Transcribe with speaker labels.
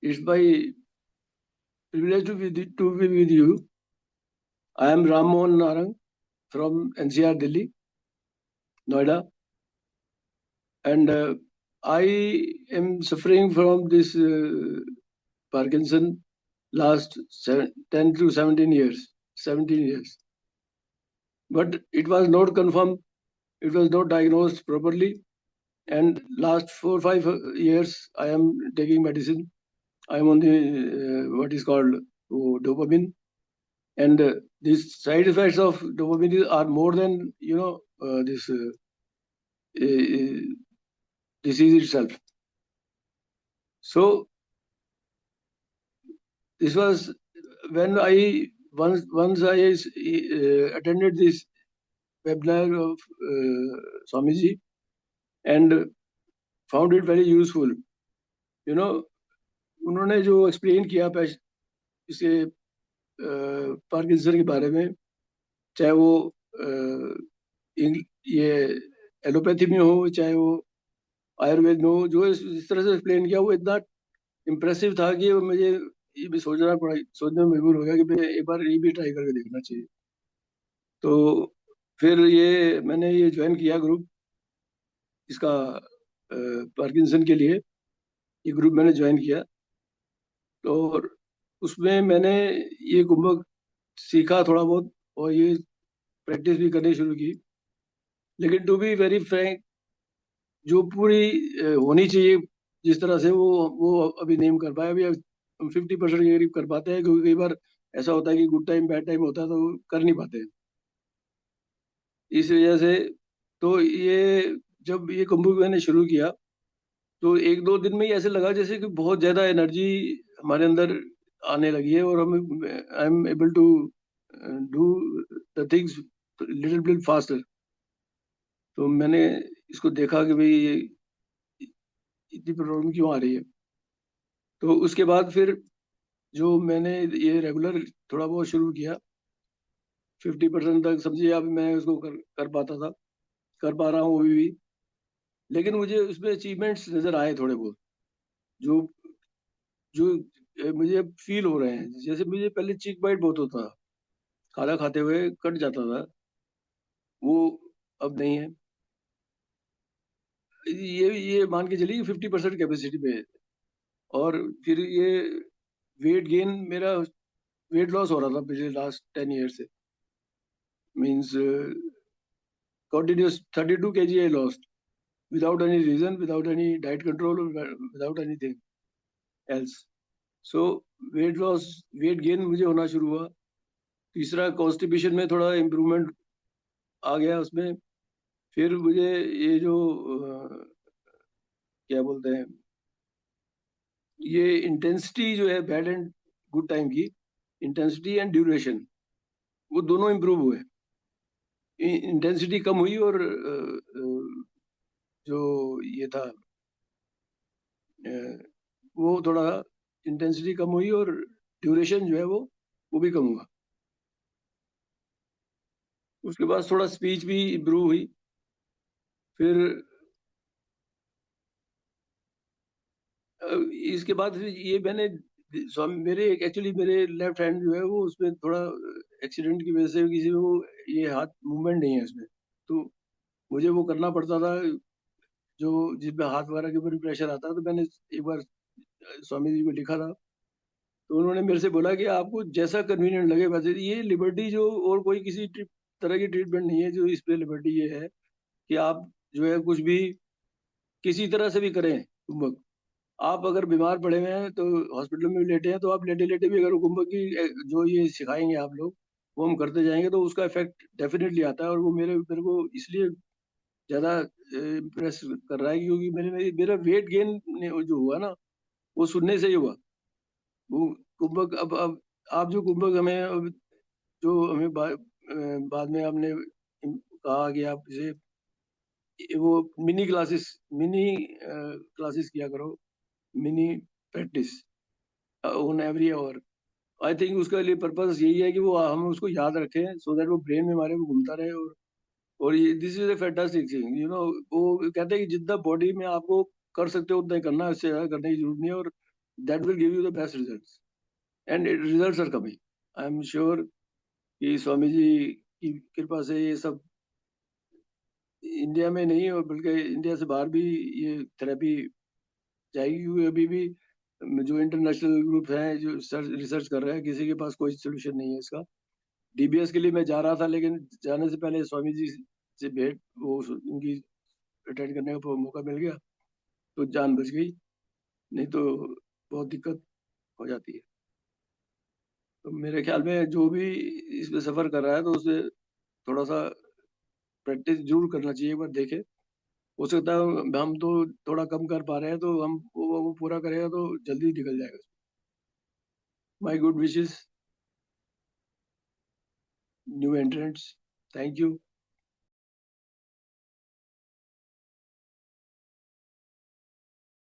Speaker 1: It's my privilege to be with you. I am Ram Mohan Narang from NCR, Delhi, Noida, and I am suffering from this Parkinson last 10 to 17 years. 17 years, but it was not confirmed. It was not diagnosed properly, and last 4 5 years I am taking medicine. I am on the what is called dopamine, and these side effects of dopamine are more than this uh, disease itself. So this was when I once I attended this webinar of Swamiji and found it very useful. You know, उन्होंने जो explain किया इसके Parkinson के बारे में, चाहे वो ये एलोपैथी में हो, चाहे वो आयुर्वेद में हो, जो इस तरह से एक्सप्लेन किया वो इतना इम्प्रेसिव था कि मुझे ये भी सोचने में मजबूर हो गया कि मैं एक बार ये भी ट्राई करके देखना चाहिए। तो फिर ये मैंने ये ज्वाइन किया ग्रुप, इसका पार्किंसन के लिए ये ग्रुप मैंने ज्वाइन किया। तो उसमें मैंने ये कुंभक सीखा थोड़ा बहुत और ये प्रैक्टिस भी करनी शुरू की। लेकिन टू बी वेरी फ्रैंक, जो पूरी होनी चाहिए जिस तरह से वो अभी नहीं कर पाया। अभी हम 50% के करीब कर पाते हैं, क्योंकि कई बार ऐसा होता है कि गुड टाइम बैड टाइम होता है तो कर नहीं पाते हैं। इस वजह से तो ये जब ये कुंभक मैंने शुरू किया तो 1 2 दिन में ही ऐसे लगा जैसे कि बहुत ज्यादा एनर्जी हमारे अंदर आने लगी है, और हम I am able to do the things little bit faster. तो मैंने इसको देखा कि भाई ये इतनी प्रॉब्लम क्यों आ रही है। तो उसके बाद फिर जो मैंने ये रेगुलर थोड़ा बहुत शुरू किया, 50% तक समझिए अब मैं उसको कर पाता था, कर पा रहा हूँ अभी भी। लेकिन मुझे उसमें अचीवमेंट्स नजर आए थोड़े बहुत, जो जो मुझे फील हो रहे हैं। जैसे मुझे पहले चीक बाइट बहुत होता था, खाना खाते हुए कट जाता था, वो अब नहीं है। ये मान के चलिए 50% कैपेसिटी पे है। और फिर ये वेट गेन मेरा, वेट लॉस हो रहा था पिछले लास्ट 10 ईयर से। Means continuous 32 kg I lost without any reason, without any diet control, or without anything else. So weight loss, weight gain मुझे होना शुरू हुआ। तीसरा, कॉन्स्टिपेशन में थोड़ा इम्प्रूवमेंट आ गया उसमें। फिर मुझे ये जो क्या बोलते हैं, ये इंटेंसिटी जो है बैड एंड गुड टाइम की, इंटेंसिटी एंड ड्यूरेशन, वो दोनों इम्प्रूव हुए। इंटेंसिटी कम हुई और जो ये था वो थोड़ा इंटेंसिटी कम हुई और ड्यूरेशन जो है वो भी कम हुआ। उसके बाद थोड़ा स्पीच भी इम्प्रूव हुई। फिर इसके बाद फिर ये मैंने मेरे एक्चुअली मेरे लेफ्ट हैंड जो है वो उसमें थोड़ा एक्सीडेंट की वजह से किसी को ये हाथ मूवमेंट नहीं है उसमें। तो मुझे वो करना पड़ता था, जो जिसमें हाथ वगैरह के ऊपर प्रेशर आता है। तो मैंने एक बार स्वामी जी को लिखा था, तो उन्होंने मेरे से बोला कि आपको जैसा कन्वीनियंट लगे वैसे। ये लिबर्टी जो और कोई किसी तरह की ट्रीटमेंट नहीं है, जो इस पे लिबर्टी ये है कि आप जो है कुछ भी किसी तरह से भी करें कुंभक। आप अगर बीमार पड़े हुए हैं तो हॉस्पिटल में भी लेटे हैं, तो आप लेटे लेटे भी अगर कुंभक की जो ये सिखाएंगे आप लोग, वो हम करते जाएंगे तो उसका इफेक्ट डेफिनेटली आता है। और वो मेरे मेरे को इसलिए ज्यादा इम्प्रेस कर रहा है क्योंकि मेरा वेट गेन जो हुआ ना, वो सुनने से ही हुआ। वो कुंभक, अब आप जो कुंभक हमें जो हमें बाद में आपने कहा कि आप इसे वो मिनी क्लासेस किया करो, mini practice on every hour. I think उसका लिए पर्पस यही है कि वो हम उसको याद रखें, सो दैट वो ब्रेन में हमारे को घूमता रहे। और ये this is a fantastic thing, वो कहते हैं कि जितना बॉडी में आपको कर सकते हो उतना ही करना है, इससे ज्यादा करने की जरूरत नहीं है। और that will give you the best results, and results are coming. I am sure कि स्वामी जी की कृपा से ये सब इंडिया में नहीं और बल्कि इंडिया से बाहर भी ये थेरेपी जाएगी, क्योंकि अभी भी जो इंटरनेशनल ग्रुप हैं जो रिसर्च कर रहे हैं, किसी के पास कोई सोल्यूशन नहीं है इसका। डीबीएस के लिए मैं जा रहा था, लेकिन जाने से पहले स्वामी जी से भेंट वो उनकी अटेंड करने का मौका मिल गया, तो जान बच गई, नहीं तो बहुत दिक्कत हो जाती है। तो मेरे ख्याल में जो भी इसमें सफर कर रहा है तो उसे थोड़ा सा प्रैक्टिस जरूर करना चाहिए, एक बार देखे। हो सकता है हम तो थोड़ा कम कर पा रहे हैं, तो हम वो पूरा करेगा तो जल्दी निकल जाएगा। My good wishes new entrants, thank you.